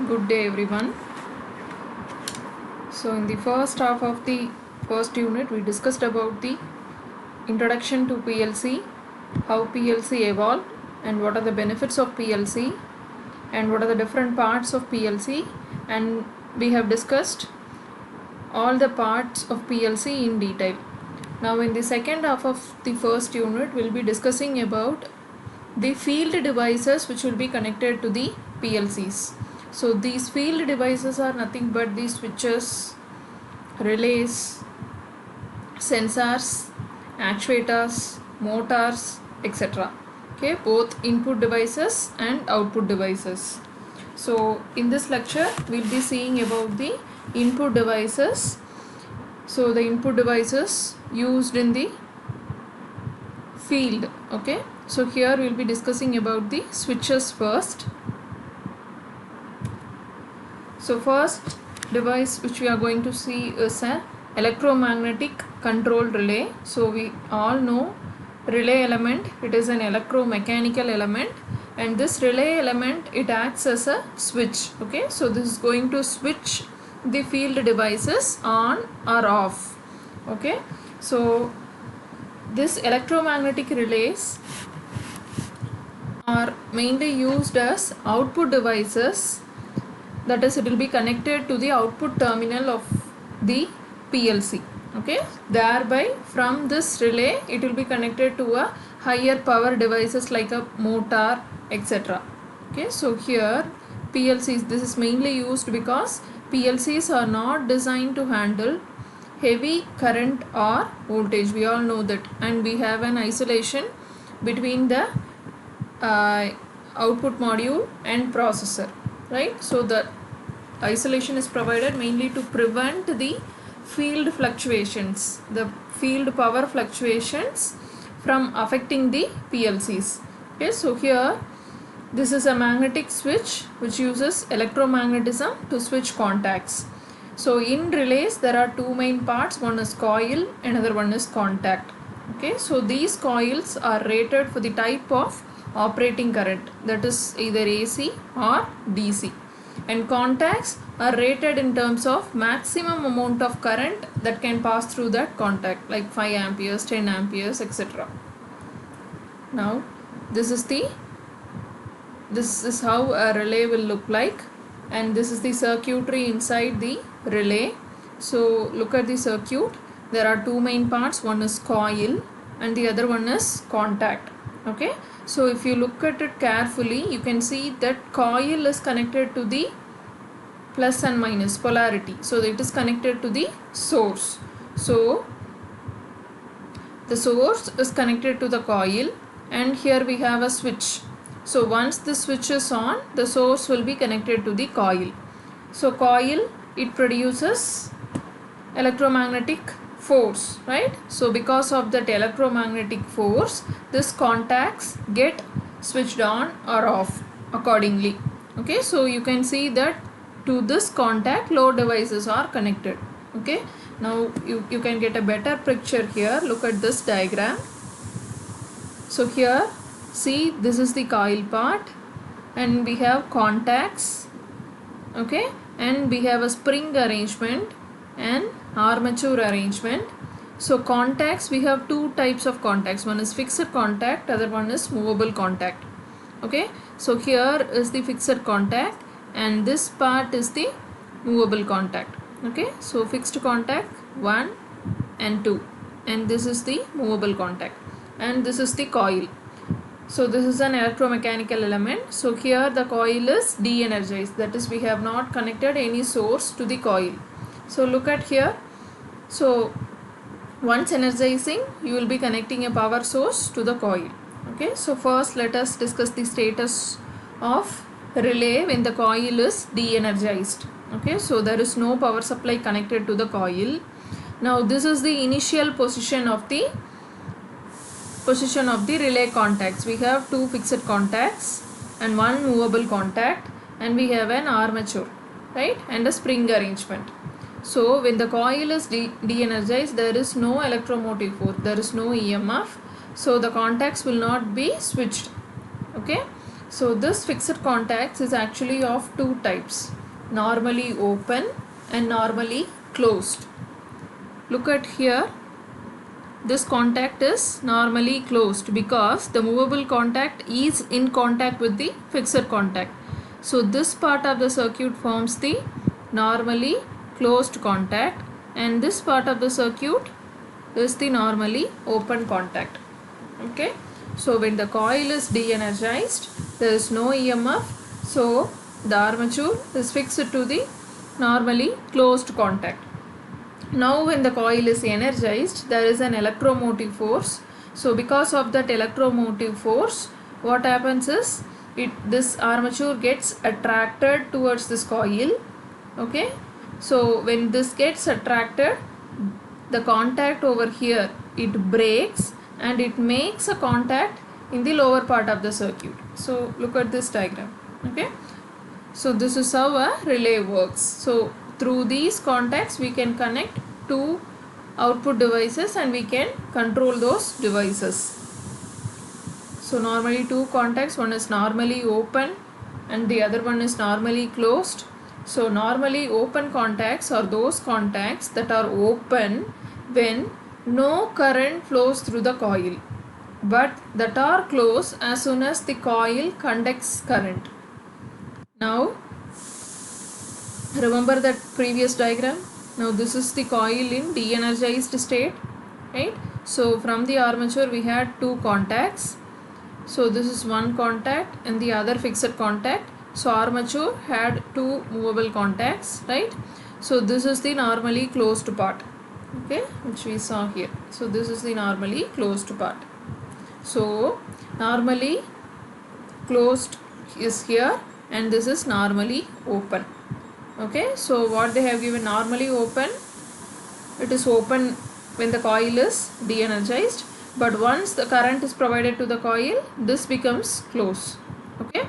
Good day everyone. So in the first half of the first unit we discussed about the introduction to PLC, how PLC evolved and what are the benefits of PLC and what are the different parts of PLC, and we have discussed all the parts of PLC in detail. Now in the second half of the first unit we'll be discussing about the field devices which will be connected to the PLCs. So these field devices are nothing but the switches, relays, sensors, actuators, motors, etc. Okay, both input devices and output devices. So in this lecture we'll be seeing about the input devices. So the input devices used in the field. Okay, so here we'll be discussing about the switches first. So first device which we are going to see is a electromagnetic control relay. So we all know relay element, it is an electromechanical element, and this relay element, it acts as a switch. Okay, so this is going to switch the field devices on or off. Okay, so this electromagnetic relays are mainly used as output devices, that is, it will be connected to the output terminal of the PLC. Okay, thereby from this relay it will be connected to a higher power devices like a motor, etc. Okay, so here PLCs, this is mainly used because PLCs are not designed to handle heavy current or voltage, we all know that, and we have an isolation between the output module and processor, right? So the isolation is provided mainly to prevent the field fluctuations, the field power fluctuations from affecting the PLCs. Okay, so here this is a magnetic switch which uses electromagnetism to switch contacts. So in relays there are two main parts, one is coil, another one is contact. Okay, so these coils are rated for the type of operating current, that is either AC or DC, and contacts are rated in terms of maximum amount of current that can pass through that contact, like 5 amperes, 10 amperes, etc. Now this is how a relay will look like, and this is the circuitry inside the relay. So look at the circuit, there are two main parts, one is coil and the other one is contact. Okay, so if you look at it carefully you can see that coil is connected to the plus and minus polarity, so it is connected to the source. So the source is connected to the coil, and here we have a switch. So once the switch is on, the source will be connected to the coil. So coil, it produces electromagnetic force, right? So because of that electromagnetic force, this contacts get switched on or off accordingly. Okay, so you can see that to this contact load devices are connected. Okay, now you can get a better picture here. Look at this diagram. So here see, this is the coil part and we have contacts. Okay, and we have a spring arrangement and armature arrangement. So contacts, we have two types of contacts, one is fixed contact, other one is movable contact. Okay, so here is the fixed contact and this part is the movable contact. Okay, so fixed contact 1 and 2, and this is the movable contact, and this is the coil. So this is an electromechanical element. So here the coil is de-energized, that is, we have not connected any source to the coil. So look at here. So once energizing, you will be connecting a power source to the coil. Okay, so first let us discuss the status of relay when the coil is de-energized. Okay, so there is no power supply connected to the coil. Now this is the initial position of the relay contacts. We have two fixed contacts and one movable contact, and we have an armature, right, and a spring arrangement. So when the coil is de-energized, there is no electromotive force, there is no EMF, so the contacts will not be switched. Okay, So this fixed contacts is actually of two types, normally open and normally closed. Look at here, this contact is normally closed because the movable contact is in contact with the fixed contact. So this part of the circuit forms the normally closed contact, and this part of the circuit is the normally open contact. Okay, so when the coil is de-energized, there is no EMF, so the armature is fixed to the normally closed contact. Now when the coil is energized, there is an electromotive force. So because of that electromotive force, what happens is this armature gets attracted towards this coil. Okay, so when this gets attracted, the contact over here, it breaks and it makes a contact in the lower part of the circuit. So look at this diagram. Okay, so this is how a relay works. So through these contacts we can connect two output devices and we can control those devices. So normally two contacts, one is normally open and the other one is normally closed. So normally open contacts are those contacts that are open when no current flows through the coil, but that are closed as soon as the coil conducts current. Now remember that previous diagram. Now this is the coil in de-energized state, right? So from the armature we had two contacts. So this is one contact and the other fixed contact. So armature had two movable contacts, right? So this is the normally closed part, okay, which we saw here. So this is the normally closed part. So normally closed is here and this is normally open. Okay, so what they have given, normally open, it is open when the coil is de-energized, but once the current is provided to the coil, this becomes closed. Okay,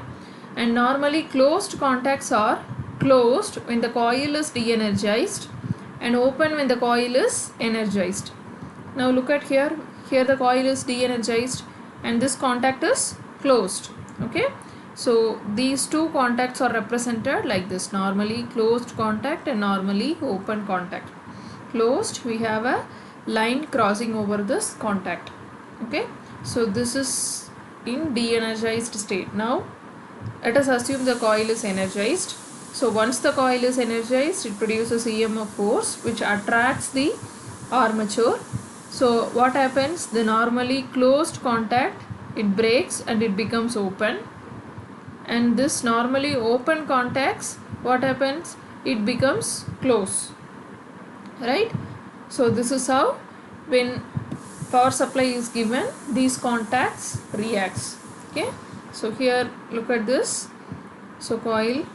and normally closed contacts are closed when the coil is de-energized and open when the coil is energized. Now look at here, here the coil is de-energized and this contact is closed. Okay, so these two contacts are represented like this, normally closed contact and normally open contact. Closed, we have a line crossing over this contact. Okay, so this is in de-energized state. Now let us assume the coil is energized. So once the coil is energized, it produces EMF force which attracts the armature. So what happens, the normally closed contact, it breaks and it becomes open, and this normally open contacts, what happens, it becomes closed, right? So this is how when power supply is given, these contacts reacts. Okay, so here look at this, so coil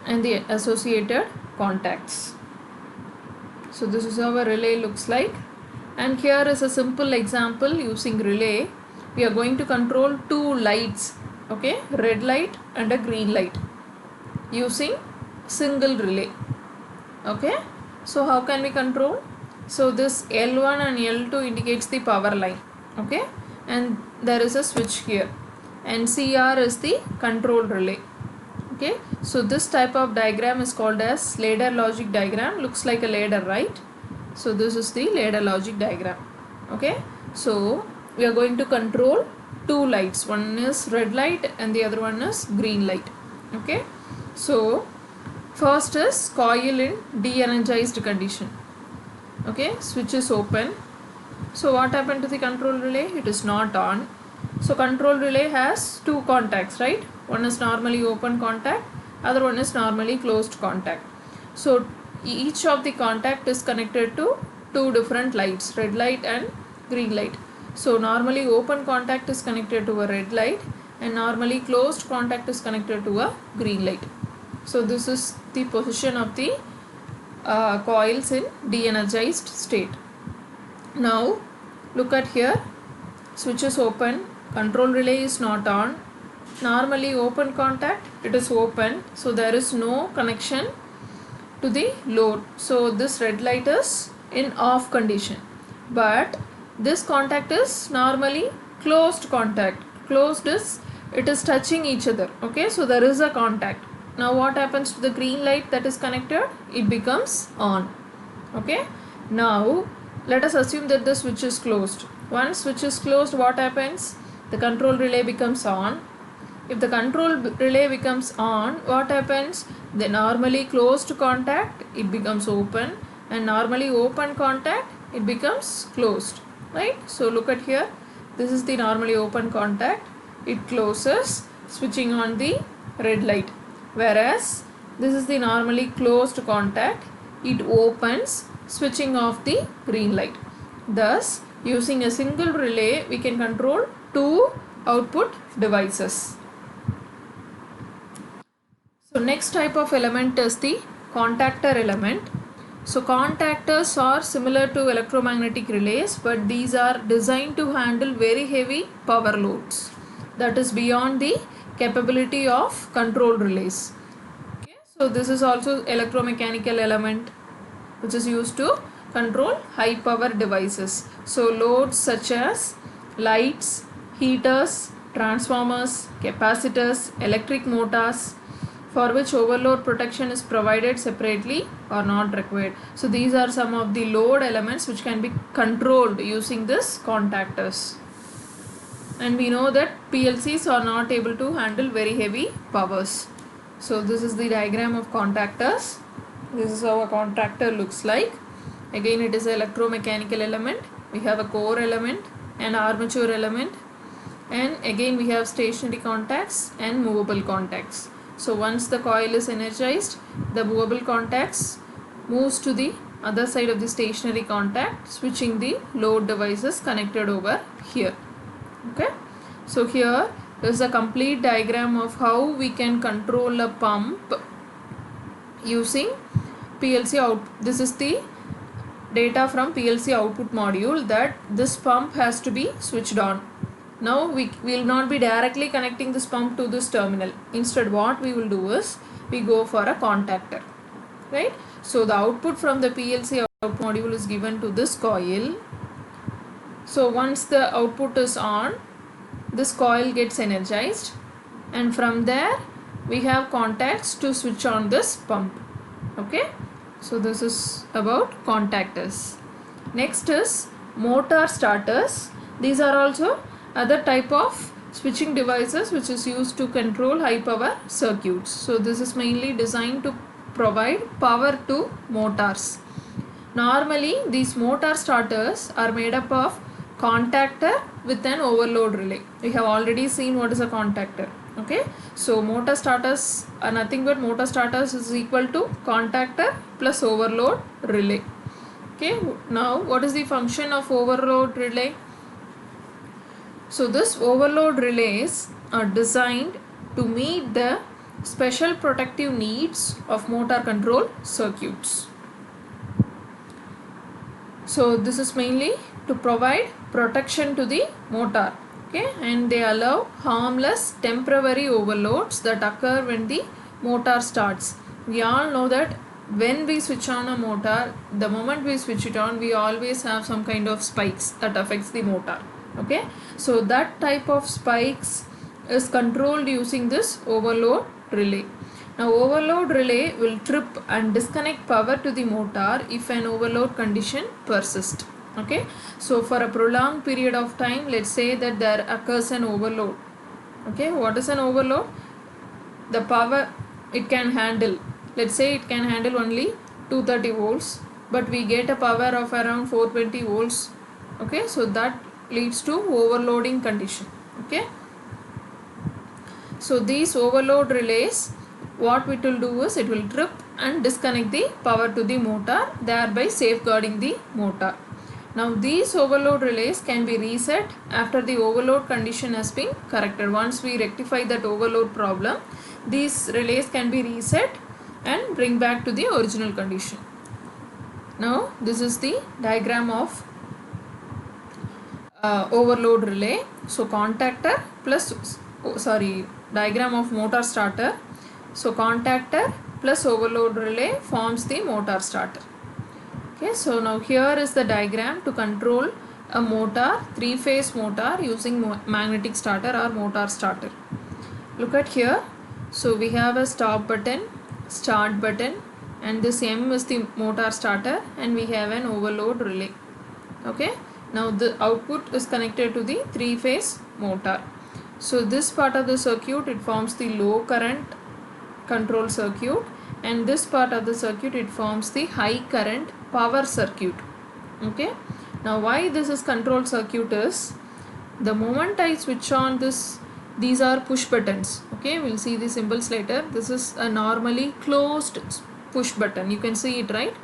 and the associated contacts. So this is how a relay looks like, and here is a simple example using relay. We are going to control two lights, okay, red light and a green light, using single relay. Okay, so how can we control? So this L1 and L2 indicates the power line, okay, and there is a switch here, and CR is the control relay. Okay, so this type of diagram is called as ladder logic diagram. Looks like a ladder, right? So this is the ladder logic diagram. Okay, so we are going to control two lights, one is red light and the other one is green light. Okay, so first is coil in de-energized condition. Okay, switch is open. So what happened to the control relay? It is not on. So control relay has two contacts, right? One is normally open contact, other one is normally closed contact. So each of the contact is connected to two different lights, red light and green light. So normally open contact is connected to a red light and normally closed contact is connected to a green light. So this is the position of the coils in de-energized state. Now look at here, switch is open, control relay is not on, normally open contact, it is open, so there is no connection to the load. So this red light is in off condition, but this contact is normally closed contact. closed is it is touching each other. Okay, so there is a contact. Now what happens to the green light that is connected? It becomes on. Okay, now let us assume that the switch is closed. Once switch is closed, what happens? The control relay becomes on. If the control relay becomes on, what happens? The normally closed contact, it becomes open, and normally open contact, it becomes closed, right? So look at here, this is the normally open contact, it closes, switching on the red light, whereas this is the normally closed contact, it opens, switching off the green light. Thus, using a single relay, we can control two output devices. So next type of element is the contactor element. So contactors are similar to electromagnetic relays, but these are designed to handle very heavy power loads that is beyond the capability of control relays. Okay, so this is also electromechanical element which is used to control high power devices. So loads such as lights, heaters, transformers, capacitors, electric motors, for which overload protection is provided separately or not required. So these are some of the load elements which can be controlled using this contactors. And we know that PLCs are not able to handle very heavy powers. So this is the diagram of contactors. This is how a contactor looks like. Again, it is an electromechanical element. We have a core element, an armature element, and again we have stationary contacts and movable contacts. So once the coil is energized, the movable contacts moves to the other side of the stationary contact, switching the load devices connected over here. Okay, so here is a complete diagram of how we can control a pump using PLC out. This is the data from PLC output module that this pump has to be switched on. Now we will not be directly connecting this pump to this terminal. Instead, what we will do is we go for a contactor, right? So the output from the PLC output module is given to this coil. So once the output is on, this coil gets energized, and from there we have contacts to switch on this pump. Okay, so this is about contactors. Next is motor starters. These are also other type of switching devices which is used to control high power circuits. So this is mainly designed to provide power to motors. Normally these motor starters are made up of contactor with an overload relay. We have already seen what is a contactor. Okay, so motor starters are nothing but motor starters is equal to contactor plus overload relay. Okay, now what is the function of overload relay? So this overload relays are designed to meet the special protective needs of motor control circuits. So this is mainly to provide protection to the motor. Okay, and they allow harmless temporary overloads that occur when the motor starts. We all know that when we switch on a motor, the moment we switch it on, we always have some kind of spikes that affects the motor. Okay, so that type of spikes is controlled using this overload relay. Now overload relay will trip and disconnect power to the motor if an overload condition persists. Okay, so for a prolonged period of time, let's say that there occurs an overload. Okay, what is an overload? The power it can handle, let's say it can handle only 230 volts, but we get a power of around 420 volts. Okay, so that leads to overloading condition. Okay, so these overload relays, what it will do is it will trip and disconnect the power to the motor, thereby safeguarding the motor. Now these overload relays can be reset after the overload condition has been corrected. Once we rectify that overload problem, these relays can be reset and bring back to the original condition. Now this is the diagram of overload relay. So contactor plus diagram of motor starter. So contactor plus overload relay forms the motor starter. Okay, so now here is the diagram to control a motor, three-phase motor using magnetic starter or motor starter. Look at here. So we have a stop button, start button, and this M is the motor starter, and we have an overload relay. Okay, now the output is connected to the three-phase motor. So this part of the circuit, it forms the low current control circuit, and this part of the circuit, it forms the high current power circuit. Okay, now why this is control circuit is, the moment I switch on this, these are push buttons. Okay, we'll see the symbols later. This is a normally closed push button. You can see it, right?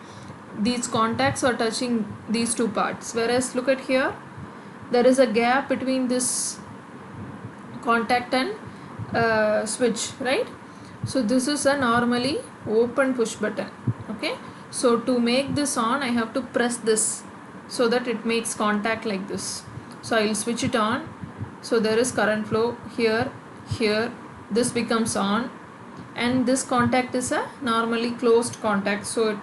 These contacts are touching these two parts, whereas look at here, there is a gap between this contact and switch, right? So this is a normally open push button. Okay, so to make this on, I have to press this so that it makes contact like this. So I will switch it on. So there is current flow here, here, this becomes on, and this contact is a normally closed contact, so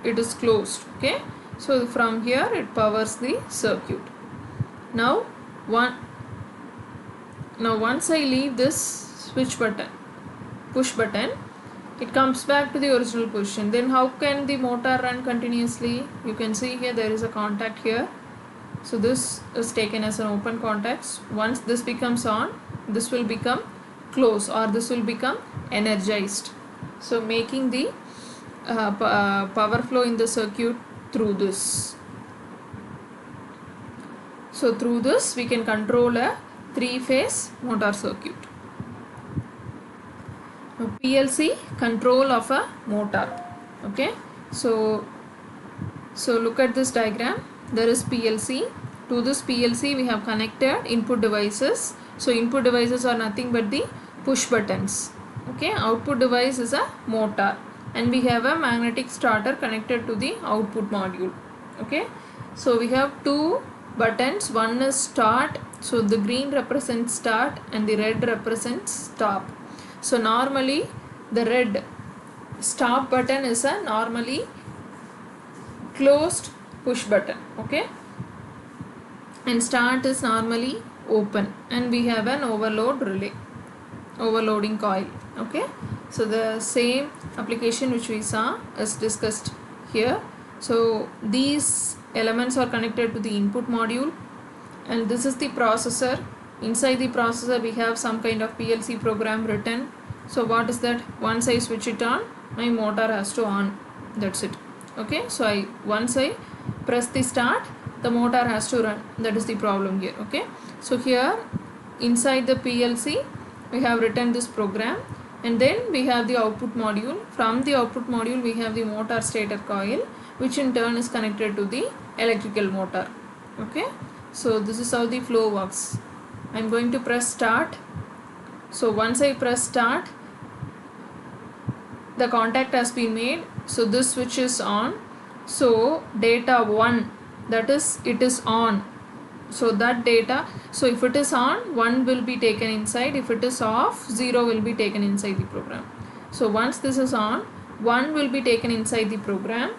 it is closed. Okay, so from here it powers the circuit. Now once I leave this switch button, push button, it comes back to the original position. Then how can the motor run continuously? You can see here there is a contact here. So this is taken as an open contact. Once this becomes on, this will become closed, or this will become energized. So making the power flow in the circuit through this. So through this we can control a three-phase motor circuit. Now PLC, control of a motor. Okay, so look at this diagram. There is PLC. To this PLC we have connected input devices. So input devices are nothing but the push buttons. Okay, output device is a motor, and we have a magnetic starter connected to the output module. Okay, so we have two buttons. One is start, so the green represents start and the red represents stop. So normally the red stop button is a normally closed push button. Okay, and start is normally open, and we have an overload relay, overloading coil. Okay, so the same application which we saw is discussed here. So these elements are connected to the input module, and this is the processor. Inside the processor we have some kind of PLC program written. So what is that? Once I switch it on, my motor has to on. That's it. Okay, so once I press the start, the motor has to run. That is the problem here. Okay, so here inside the PLC we have written this program, and then we have the output module. From the output module we have the motor stator coil, which in turn is connected to the electrical motor. Okay, so this is how the flow works. I am going to press start. So once I press start, the contact has been made, so this switch is on. So data 1, that is, it is on. So that data, so if it is on, 1 will be taken inside. If it is off, 0 will be taken inside the program. So once this is on, 1 will be taken inside the program.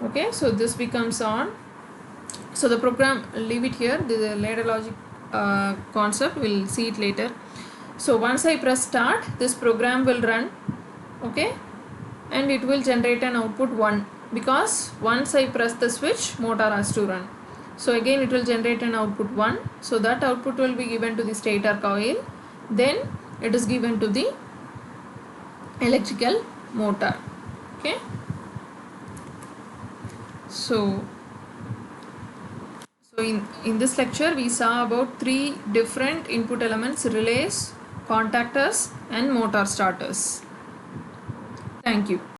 Okay, so this becomes on. So the program, leave it here, the ladder logic concept, we'll see it later. So once I press start, this program will run. Okay, and it will generate an output 1, because once I press the switch, motor has to run. So again it will generate an output 1. So that output will be given to the stator coil. Then it is given to the electrical motor. Okay, so in this lecture we saw about 3 different input elements: relays, contactors and motor starters. Thank you.